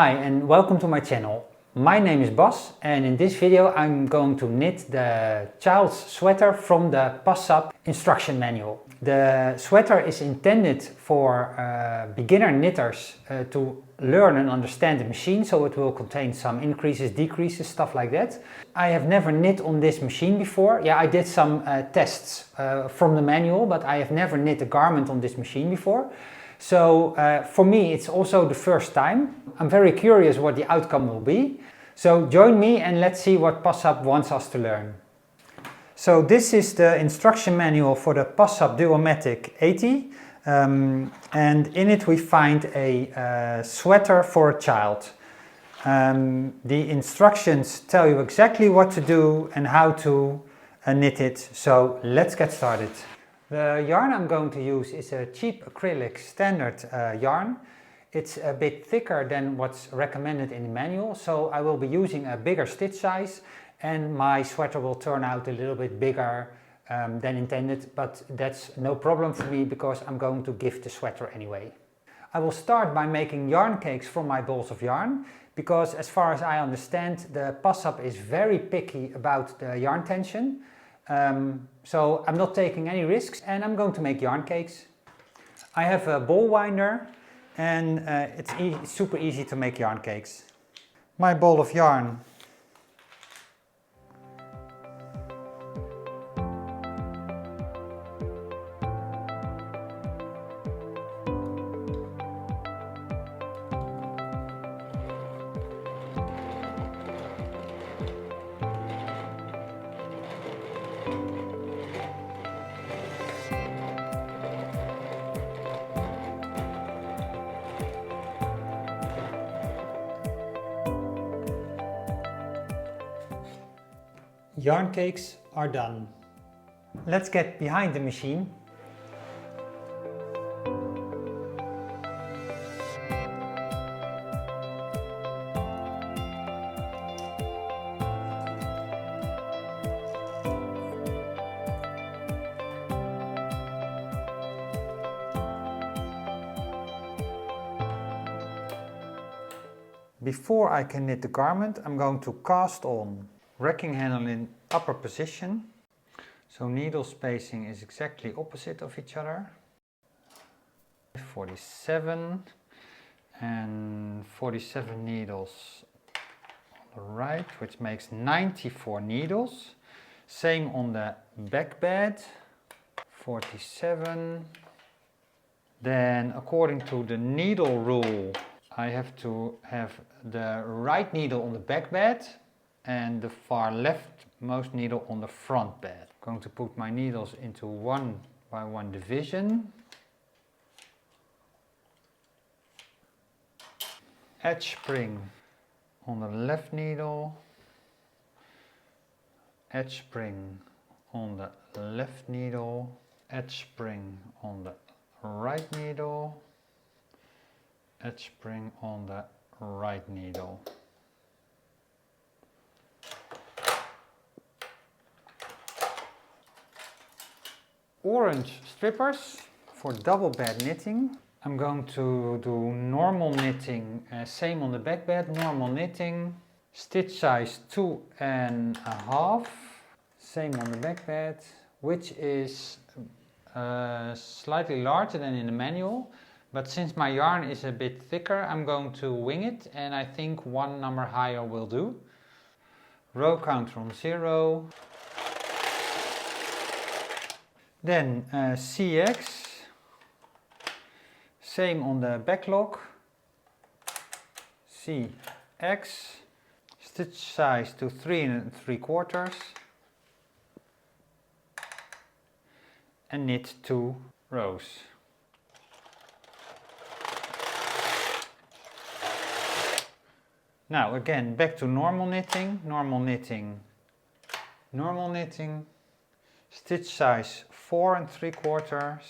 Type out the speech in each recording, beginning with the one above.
Hi and welcome to my channel. My name is Bas and in this video I'm going to knit the child's sweater from the Passap instruction manual. The sweater is intended for beginner knitters to learn and understand the machine, so it will contain some increases, decreases, stuff like that. I have never knit on this machine before. Yeah, I did some tests from the manual, but I have never knit a garment on this machine before. So for me it's also the first time. I'm very curious what the outcome will be. So join me and let's see what Passap wants us to learn. So this is the instruction manual for the Passap Duomatic 80 and in it we find a sweater for a child. The instructions tell you exactly what to do and how to knit it, so let's get started. The yarn I'm going to use is a cheap acrylic standard yarn. It's a bit thicker than what's recommended in the manual, so I will be using a bigger stitch size and my sweater will turn out a little bit bigger than intended, but that's no problem for me because I'm going to gift the sweater anyway. I will start by making yarn cakes from my balls of yarn because, as far as I understand, the Passap is very picky about the yarn tension. So I'm not taking any risks and I'm going to make yarn cakes. I have a ball winder and it's super easy to make yarn cakes. My ball of yarn . Yarn cakes are done. Let's get behind the machine. Before I can knit the garment, I'm going to cast on. Racking handle in upper position, so needle spacing is exactly opposite of each other. 47 and 47 needles on the right, which makes 94 needles. Same on the back bed, 47. Then according to the needle rule, I have to have the right needle on the back bed and the far leftmost needle on the front bed. I'm going to put my needles into 1 by 1 division. Edge spring on the left needle. Edge spring on the left needle. Edge spring on the right needle. Edge spring on the right needle. Orange strippers for double bed knitting. I'm going to do normal knitting, same on the back bed, normal knitting, stitch size 2.5, same on the back bed, which is slightly larger than in the manual, but since my yarn is a bit thicker, I'm going to wing it and I think 1 number higher will do. Row counter on 0. Then CX, same on the backlog, CX, stitch size to 3 3/4 and knit 2 rows. Now again back to normal knitting, normal knitting, normal knitting. Stitch size 4 3/4,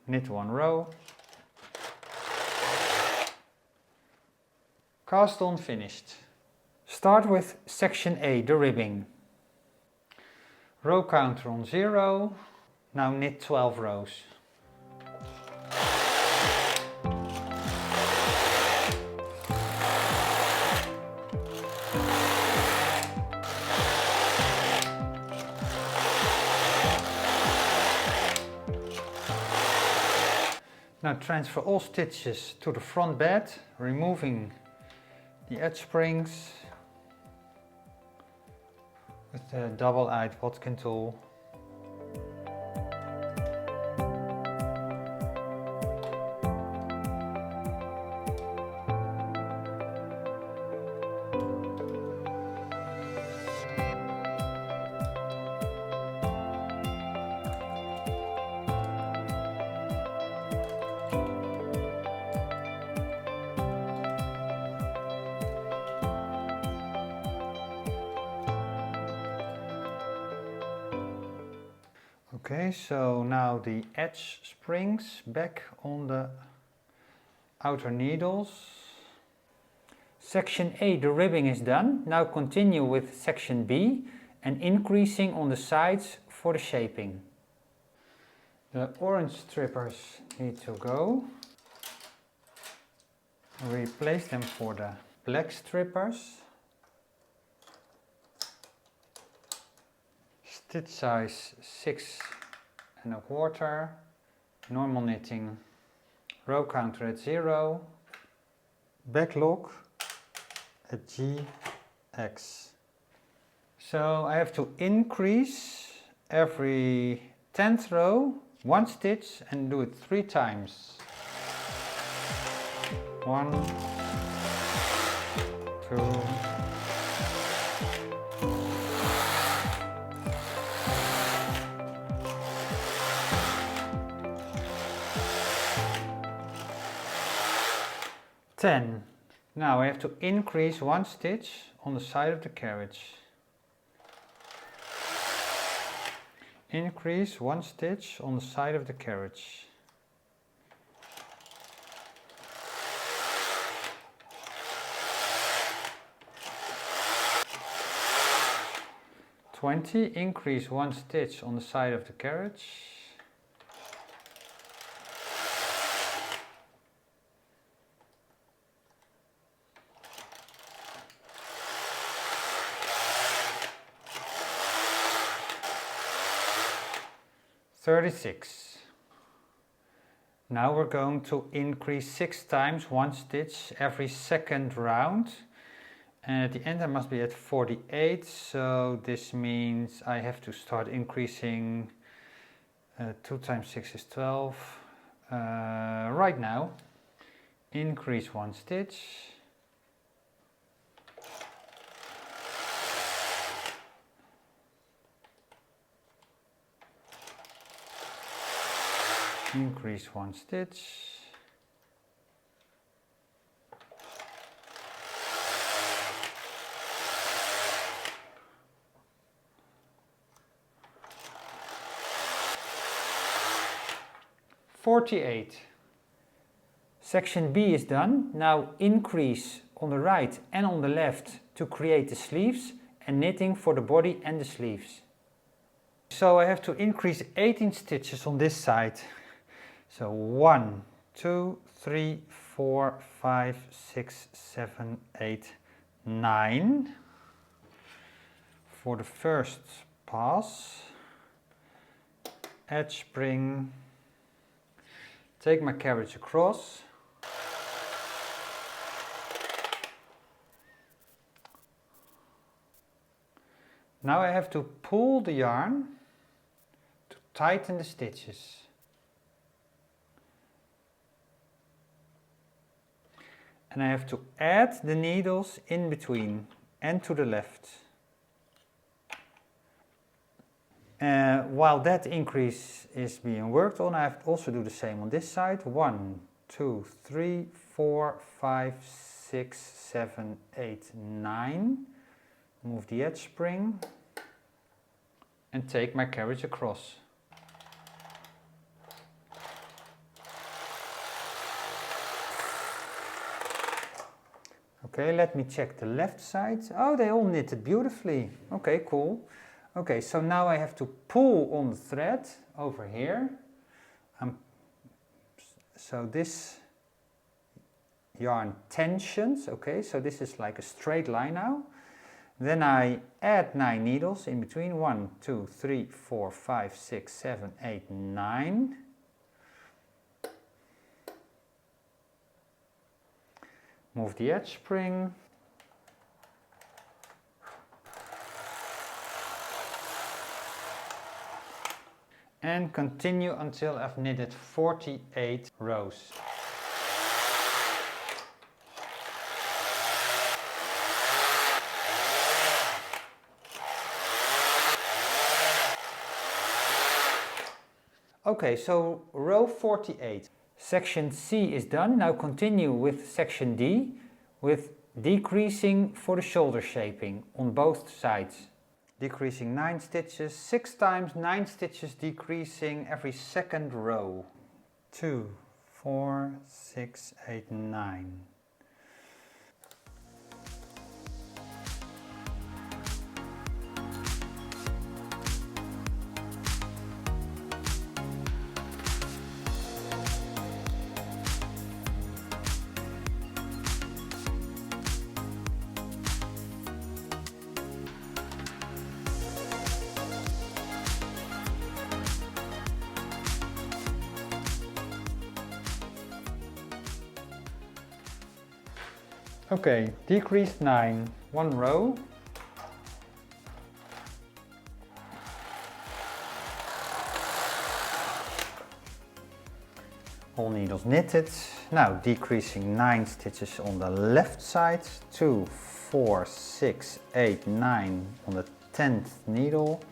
knit 1 row, cast on finished. Start with section A, the ribbing. Row counter on 0, now knit 12 rows. Now transfer all stitches to the front bed, removing the edge springs with the double-eyed Watkin tool. Okay, so now the edge springs back on the outer needles. Section A, the ribbing is done. Now continue with section B and increasing on the sides for the shaping. The orange strippers need to go. Replace them for the black strippers. Stitch size 6¼ normal knitting, row counter at 0, backlog at GX. So I have to increase every 10th row 1 stitch and do it 3 times. 1, 2, 10. Now I have to increase 1 stitch on the side of the carriage. Increase 1 stitch on the side of the carriage. Increase 1 stitch on the side of the carriage. Now we're going to increase 6 times 1 stitch every second round, and at the end I must be at 48, so this means I have to start increasing 2 times 6 is 12 right now. Increase 1 stitch. Increase 1 stitch. Section B is done. Now increase on the right and on the left to create the sleeves and knitting for the body and the sleeves. So I have to increase 18 stitches on this side. So 1, 2, 3, 4, 5, 6, 7, 8, 9 for the first pass. Edge spring, take my carriage across. Now I have to pull the yarn to tighten the stitches. And I have to add the needles in between and to the left. While that increase is being worked on, I have to also do the same on this side. 1, 2, 3, 4, 5, 6, 7, 8, 9. Move the edge spring and take my carriage across. Okay, let me check the left side. Oh, they all knitted beautifully. Okay, cool. Okay, so now I have to pull on the thread over here. So this yarn tensions. Okay, so this is like a straight line now. Then I add 9 needles in between. 1, 2, 3, 4, 5, 6, 7, 8, 9. Move the edge spring. And continue until I've knitted 48 rows. Okay, so row 48. Section C is done. Now continue with section D with decreasing for the shoulder shaping on both sides. Decreasing 9 stitches, 6 times 9 stitches, decreasing every second row. 2, 4, 6, 8, 9. Okay, decreased 9, 1 row. All needles knitted. Now decreasing 9 stitches on the left side. 2, 4, 6, 8, 9 on the 10th needle.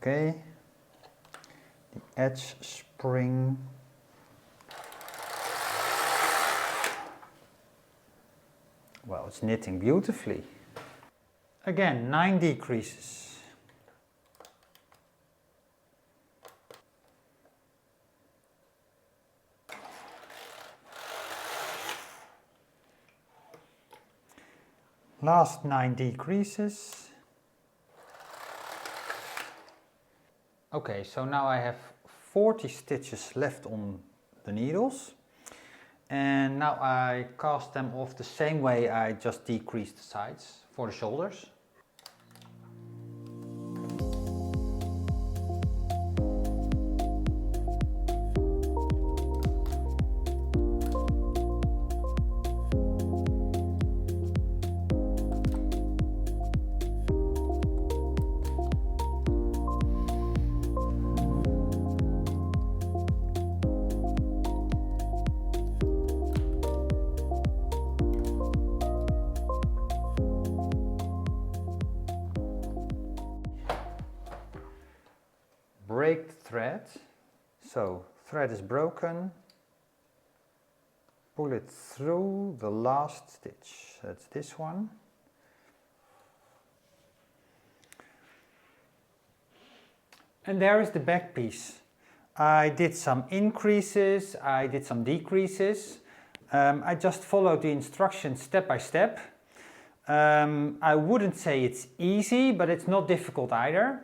Okay, the edge spring. Well, it's knitting beautifully. Again, 9 decreases. Last 9 decreases. Okay, so now I have 40 stitches left on the needles, and now I cast them off the same way I just decreased the sides for the shoulders. Break the thread. So thread is broken. Pull it through the last stitch. That's this one. And there is the back piece. I did some increases, I did some decreases. I just followed the instructions step by step. I wouldn't say it's easy, but it's not difficult either.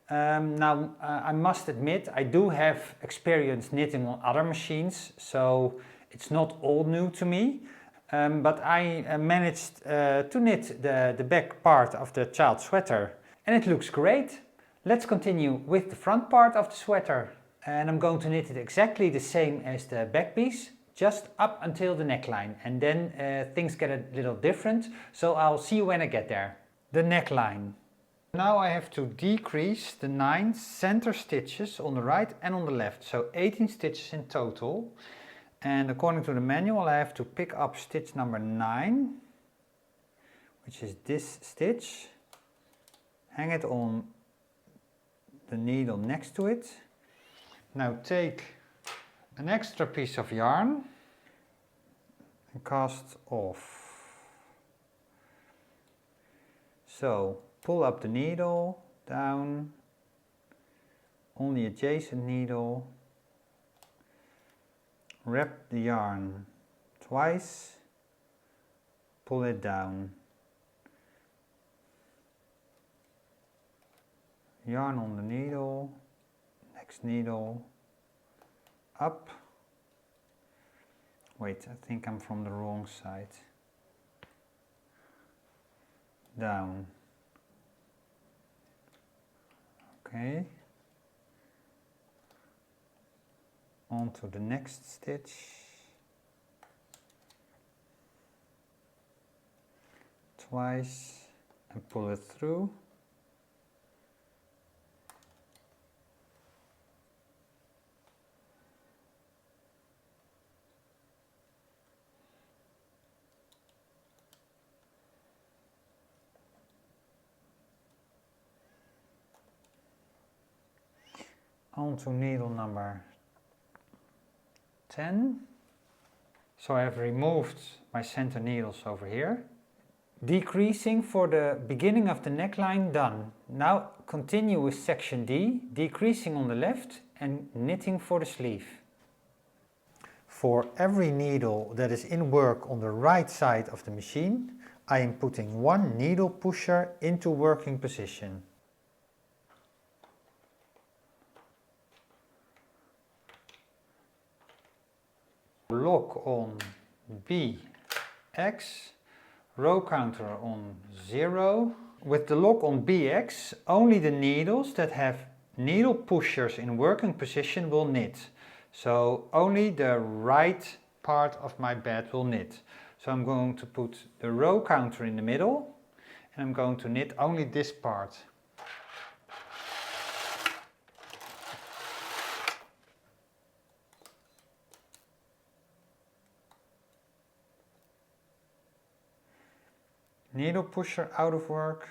I must admit, I do have experience knitting on other machines, so it's not all new to me. But I managed to knit the back part of the child sweater, and it looks great. Let's continue with the front part of the sweater, and I'm going to knit it exactly the same as the back piece, just up until the neckline, and then things get a little different, so I'll see you when I get there. The neckline. Now I have to decrease the 9 center stitches on the right and on the left, so 18 stitches in total. And according to the manual I have to pick up stitch number 9, which is this stitch, hang it on the needle next to it. Now take an extra piece of yarn and cast off. So pull up the needle, down, on the adjacent needle, wrap the yarn twice, pull it down, yarn on the needle, next needle, up. Wait, I think I'm from the wrong side. Down. Okay. On to the next stitch. Twice and pull it through. On to needle number 10. So I have removed my center needles over here. Decreasing for the beginning of the neckline done. Now continue with section D, decreasing on the left and knitting for the sleeve. For every needle that is in work on the right side of the machine, I am putting one needle pusher into working position. Lock on BX, row counter on 0. With the lock on BX, only the needles that have needle pushers in working position will knit. So only the right part of my bed will knit. So I'm going to put the row counter in the middle and I'm going to knit only this part. Needle pusher out of work,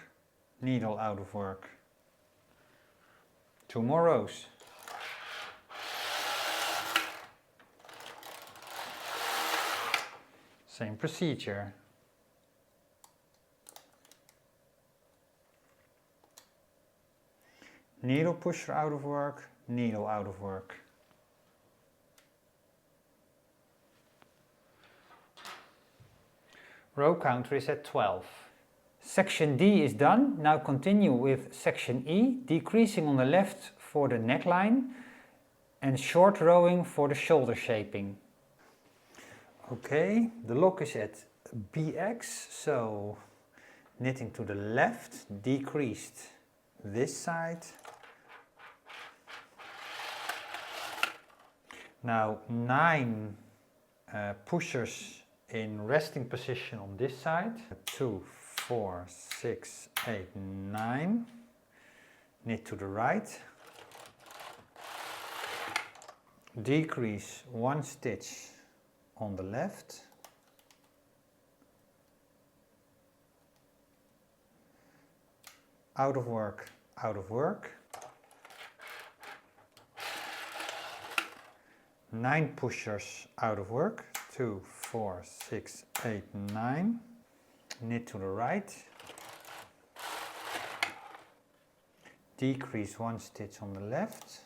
needle out of work. 2 more rows. Same procedure. Needle pusher out of work, needle out of work. Row counter is at 12. Section D is done. Now continue with section E, decreasing on the left for the neckline and short rowing for the shoulder shaping. Okay, the lock is at BX, so knitting to the left, decreased this side. Now 9 pushers in resting position on this side. 2, 4, 6, 8, 9. Knit to the right. Decrease 1 stitch on the left. Out of work, out of work. 9 pushers out of work. 2, 4, 6, 8, 9. Knit to the right. Decrease 1 stitch on the left.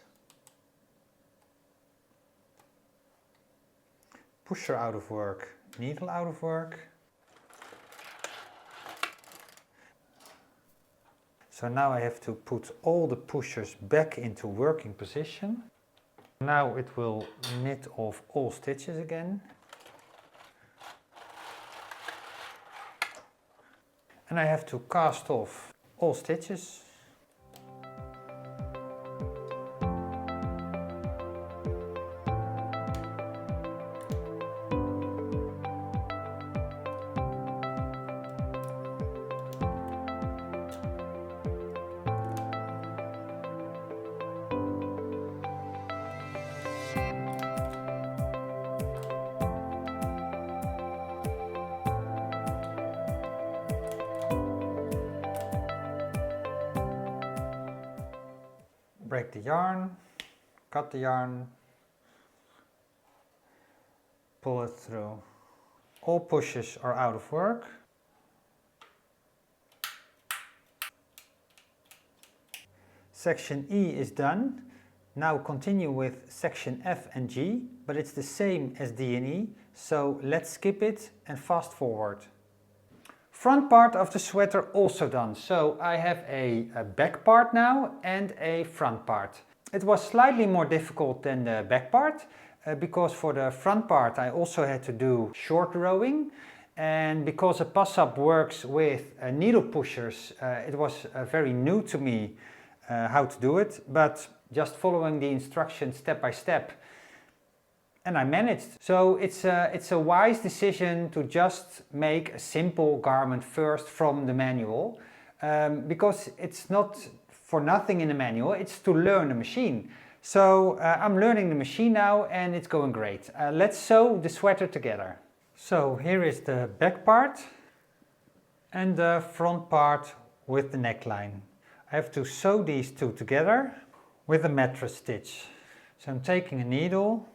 Pusher out of work, needle out of work. So now I have to put all the pushers back into working position. Now it will knit off all stitches again. And I have to cast off all stitches. Break the yarn, cut the yarn, pull it through. All pushes are out of work. Section E is done. Now continue with section F and G, but it's the same as D and E, so let's skip it and fast forward. Front part of the sweater also done. So I have a back part now and a front part. It was slightly more difficult than the back part because for the front part I also had to do short rowing, and because a Passap works with needle pushers, it was very new to me how to do it, but just following the instructions step by step, and I managed. So it's a wise decision to just make a simple garment first from the manual, because it's not for nothing in the manual, it's to learn the machine. So I'm learning the machine now and it's going great. Let's sew the sweater together. So here is the back part and the front part with the neckline. I have to sew these two together with a mattress stitch. So I'm taking a needle .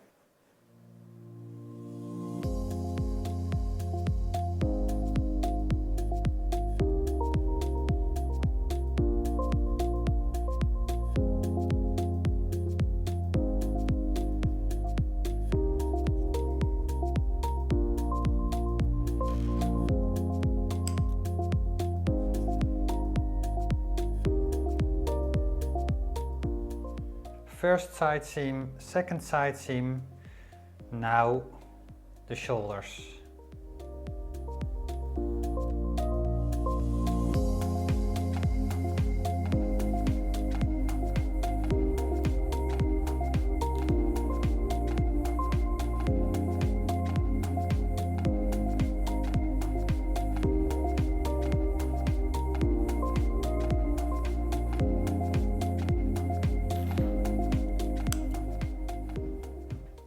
First side seam, second side seam, now the shoulders.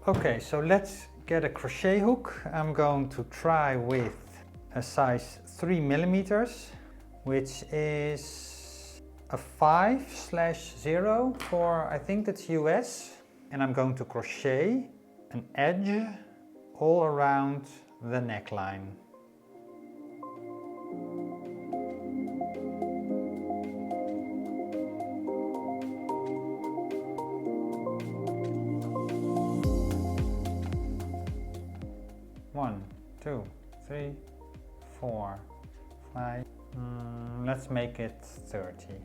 Okay, so let's get a crochet hook. I'm going to try with a size 3 millimeters, which is a 5/0 for, I think that's US. And I'm going to crochet an edge all around the neckline. One, two, three, 4, 5. Let's make it 30.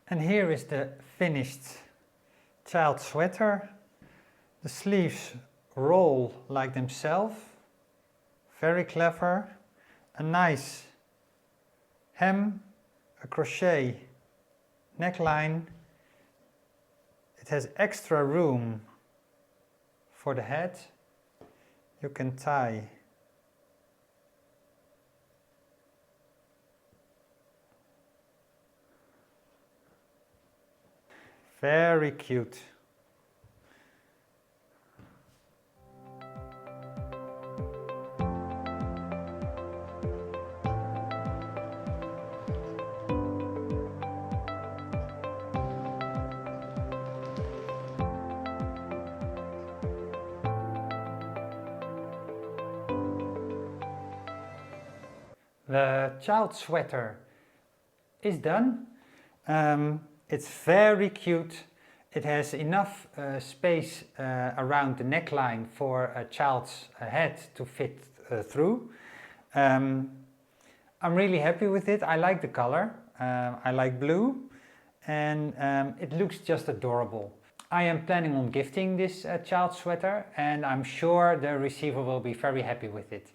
And here is the finished child sweater. The sleeves roll like themselves, very clever. A nice hem, a crochet neckline. It has extra room for the head. You can tie very cute. The child sweater is done. It's very cute. It has enough space around the neckline for a child's head to fit through. I'm really happy with it. I like the color. I like blue, and it looks just adorable. I am planning on gifting this child sweater, and I'm sure the receiver will be very happy with it.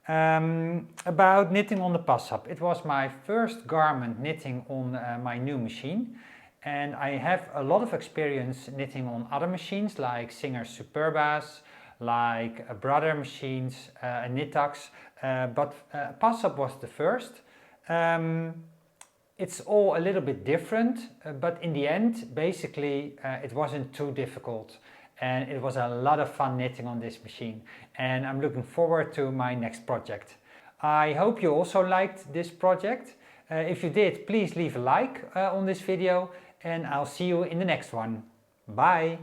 About knitting on the Passap. It was my first garment knitting on my new machine, and I have a lot of experience knitting on other machines like Singer Superbas, like Brother machines, Knitax, but Passap was the first. It's all a little bit different, but in the end, basically, it wasn't too difficult. And it was a lot of fun knitting on this machine, and I'm looking forward to my next project. I hope you also liked this project. If you did, please leave a like on this video, and I'll see you in the next one. Bye!